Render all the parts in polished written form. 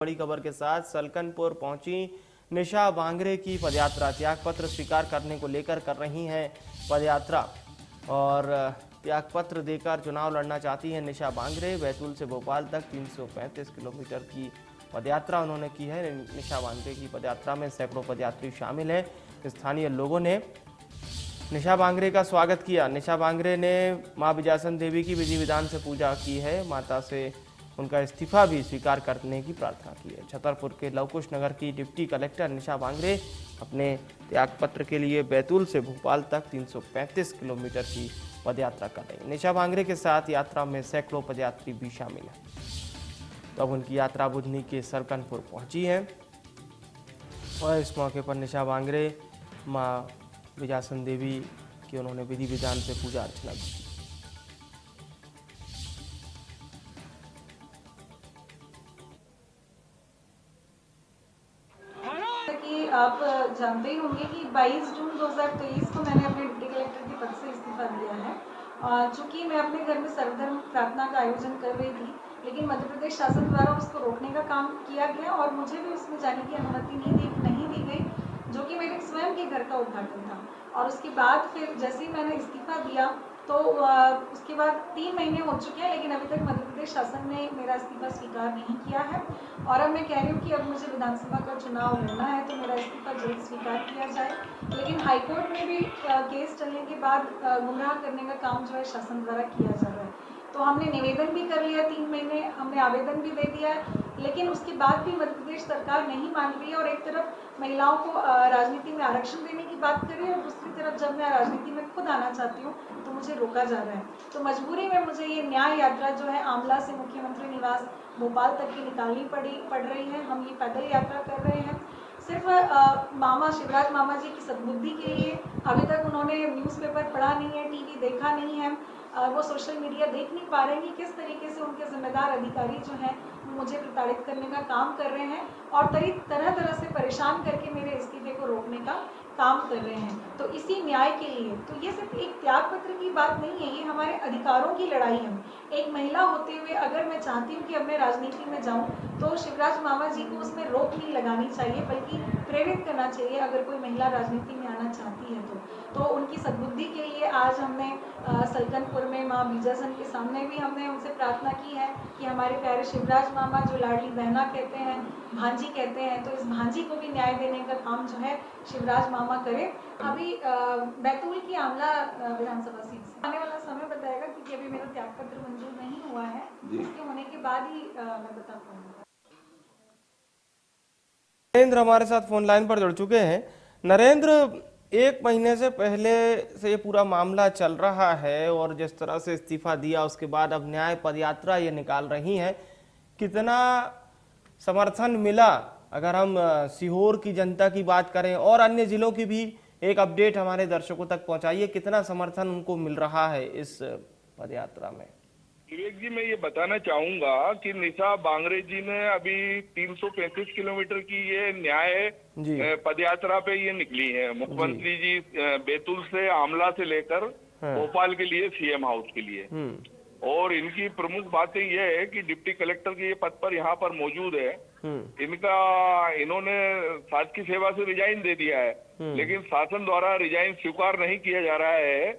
बड़ी खबर के साथ सलकनपुर पहुंची निशा बांगरे की पदयात्रा। त्यागपत्र स्वीकार करने को लेकर कर रही हैं पदयात्रा और त्यागपत्र देकर चुनाव लड़ना चाहती हैं निशा बांगरे। बैतूल से भोपाल तक 335 किलोमीटर की पदयात्रा उन्होंने की है। निशा बांगरे की पदयात्रा में सैकड़ों पदयात्री शामिल हैं। स्थानीय लोगों ने निशा बांगरे का स्वागत किया। निशा बांगरे ने मां विजयासन देवी की विधि विधान से पूजा की है। माता से उनका इस्तीफा भी स्वीकार करने की प्रार्थना की है। छतरपुर के लवकुश नगर की डिप्टी कलेक्टर निशा बांगरे अपने त्यागपत्र के लिए बैतूल से भोपाल तक 335 किलोमीटर की पदयात्रा कर रही। निशा बांगरे के साथ यात्रा में सैकड़ों पदयात्री भी शामिल हैं। तो अब उनकी यात्रा बुधनी के सलकनपुर पहुंची है और इस मौके पर निशा बांगरे मां विजयासन देवी की उन्होंने विधि विधान से पूजा अर्चना की। कि आप जानते ही होंगे कि 22 जून 2023 को मैंने अपने डिप्टी कलेक्टर के पद से इस्तीफा दिया है। चूँकि मैं अपने घर में सर्वधर्म प्रार्थना का आयोजन कर रही थी, लेकिन मध्य प्रदेश शासन द्वारा उसको रोकने का काम किया गया और मुझे भी उसमें जाने की अनुमति नहीं दी गई, जो कि मेरे स्वयं के घर का उद्घाटन था। और उसके बाद फिर जैसे ही मैंने इस्तीफा दिया तो उसके बाद 3 महीने हो चुके हैं, लेकिन अभी तक मध्य प्रदेश शासन ने मेरा इस्तीफा स्वीकार नहीं किया है। और अब मैं कह रही हूँ कि अब मुझे विधानसभा का चुनाव लड़ना है तो मेरा इस्तीफा जल्द स्वीकार किया जाए। लेकिन हाईकोर्ट में भी केस चलने के बाद गुमराह करने का काम जो है शासन द्वारा किया जा रहा है। तो हमने निवेदन भी कर लिया, 3 महीने हमने आवेदन भी दे दिया है, लेकिन उसके बाद भी मध्य प्रदेश सरकार नहीं मान रही है और एक तरफ महिलाओं को राजनीति में आरक्षण देने की बात कर रही है और दूसरी तरफ जब मैं राजनीति में खुद आना चाहती हूँ तो मुझे रोका जा रहा है। तो मजबूरी में मुझे ये न्याय यात्रा जो है आमला से मुख्यमंत्री निवास भोपाल तक की निकालनी पड़ रही है। हम ये पैदल यात्रा कर रहे हैं सिर्फ मामा शिवराज मामा जी की सद्बुद्धि के लिए। अभी तक उन्होंने न्यूज़पेपर पढ़ा नहीं है, टीवी देखा नहीं है, वो सोशल मीडिया देख नहीं पा रहे हैं कि किस तरीके से उनके जिम्मेदार अधिकारी जो हैं मुझे प्रताड़ित करने का काम कर रहे हैं और तरह तरह से परेशान करके मेरे इस्तीफे को रोकने का काम कर रहे हैं। तो इसी न्याय के लिए तो ये सिर्फ एक त्यागपत्र की बात नहीं है, ये हमारे अधिकारों की लड़ाई है। एक महिला होते हुए अगर मैं चाहती हूँ कि अब मैं राजनीति में जाऊँ तो शिवराज मामा जी को उसमें रोक नहीं लगानी चाहिए, बल्कि प्रेरित करना चाहिए अगर कोई महिला राजनीति में आना चाहती है तो उनकी सद्बुद्धि के लिए आज हमने सलकनपुर में माँ विजयासन के सामने भी हमने उनसे प्रार्थना की है कि हमारे प्यारे शिवराज मामा जो लाडली बहना कहते हैं, भांजी कहते हैं, तो इस भांजी को भी न्याय देने का काम जो है शिवराज मामा करे। अभी बैतूल की आमला विधानसभा सीट से आने वाला समय बताएगा, क्योंकि अभी मेरा त्यागपत्र मंजूर नहीं हुआ है, इसके होने के बाद ही मैं बता पाऊंगा। नरेंद्र हमारे साथ फोन लाइन पर जुड़ चुके हैं। नरेंद्र, 1 महीने से पहले से ये पूरा मामला चल रहा है और जिस तरह से इस्तीफा दिया उसके बाद अब न्याय पदयात्रा ये निकाल रही हैं, कितना समर्थन मिला? अगर हम सीहोर की जनता की बात करें और अन्य जिलों की भी एक अपडेट हमारे दर्शकों तक पहुंचाइए, कितना समर्थन उनको मिल रहा है इस पदयात्रा में? विवेक जी, मैं ये बताना चाहूंगा कि निशा बांगरे जी ने अभी 335 किलोमीटर की ये न्याय पदयात्रा पे ये निकली है। मुख्यमंत्री जी बैतूल से आमला से लेकर भोपाल के लिए सीएम हाउस के लिए। और इनकी प्रमुख बातें ये है कि डिप्टी कलेक्टर के ये पद पर यहाँ पर मौजूद है। इन्होंने साथ की सेवा से रिजाइन दे दिया है, लेकिन शासन द्वारा रिजाइन स्वीकार नहीं किया जा रहा है।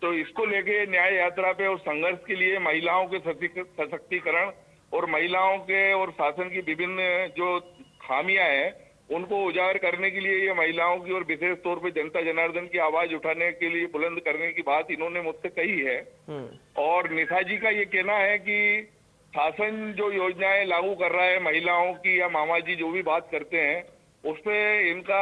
तो इसको लेके न्याय यात्रा पे और संघर्ष के लिए महिलाओं के सशक्तिकरण और महिलाओं के और शासन की विभिन्न जो खामियां हैं उनको उजागर करने के लिए ये महिलाओं की और विशेष तौर पे जनता जनार्दन की आवाज उठाने के लिए बुलंद करने की बात इन्होंने मुझसे कही है। और निशा जी का ये कहना है कि शासन जो योजनाएं लागू कर रहा है महिलाओं की या मामा जी जो भी बात करते हैं उस पे इनका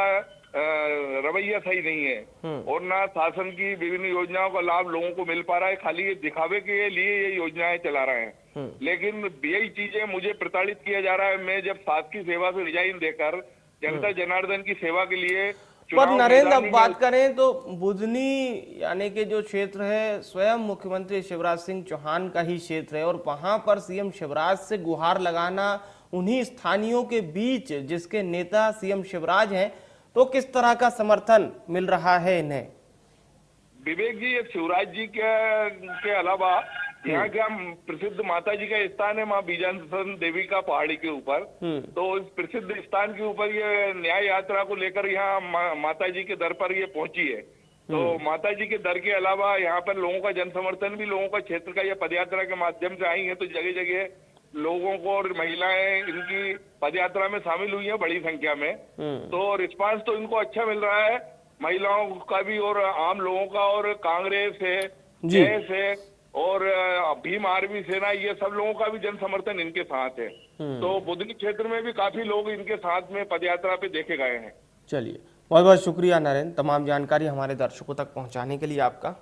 रवैया सही नहीं है और ना शासन की विभिन्न योजनाओं का लाभ लोगों को मिल पा रहा है। खाली ये दिखावे के लिए ये योजनाएं चला रहे हैं, लेकिन यही चीजें मुझे प्रताड़ित किया जा रहा है। मैं जब साथ की सेवा से रिजाइन देकर जनता जनार्दन की सेवा के लिए पर नरेंद्र, अब बात करें तो बुधनी यानी कि जो क्षेत्र है स्वयं मुख्यमंत्री शिवराज सिंह चौहान का ही क्षेत्र है और वहां पर सीएम शिवराज से गुहार लगाना उन्हीं स्थानीयों के बीच जिसके नेता सीएम शिवराज हैं, तो किस तरह का समर्थन मिल रहा है इन्हें? विवेक जी, शिवराज जी के अलावा यहाँ क्या प्रसिद्ध माता जी का स्थान है, माँ बीजासन देवी का पहाड़ी के ऊपर। तो इस प्रसिद्ध स्थान के ऊपर ये न्याय यात्रा को लेकर यहाँ माता जी के दर पर ये पहुंची है। तो माता जी के दर के अलावा यहाँ पर लोगों का जन समर्थन भी, लोगों का क्षेत्र का ये पद यात्रा के माध्यम से आई है। तो जगह जगह लोगों को और महिलाएं इनकी पद यात्रा में शामिल हुई है बड़ी संख्या में। तो रिस्पांस तो इनको अच्छा मिल रहा है, महिलाओं का भी और आम लोगों का, और कांग्रेस है, जैस है और भीम आर्मी सेना, ये सब लोगों का भी जन समर्थन इनके साथ है। तो बुधनी क्षेत्र में भी काफी लोग इनके साथ में पदयात्रा पे देखे गए हैं। चलिए, बहुत बहुत शुक्रिया नरेंद्र, तमाम जानकारी हमारे दर्शकों तक पहुंचाने के लिए आपका।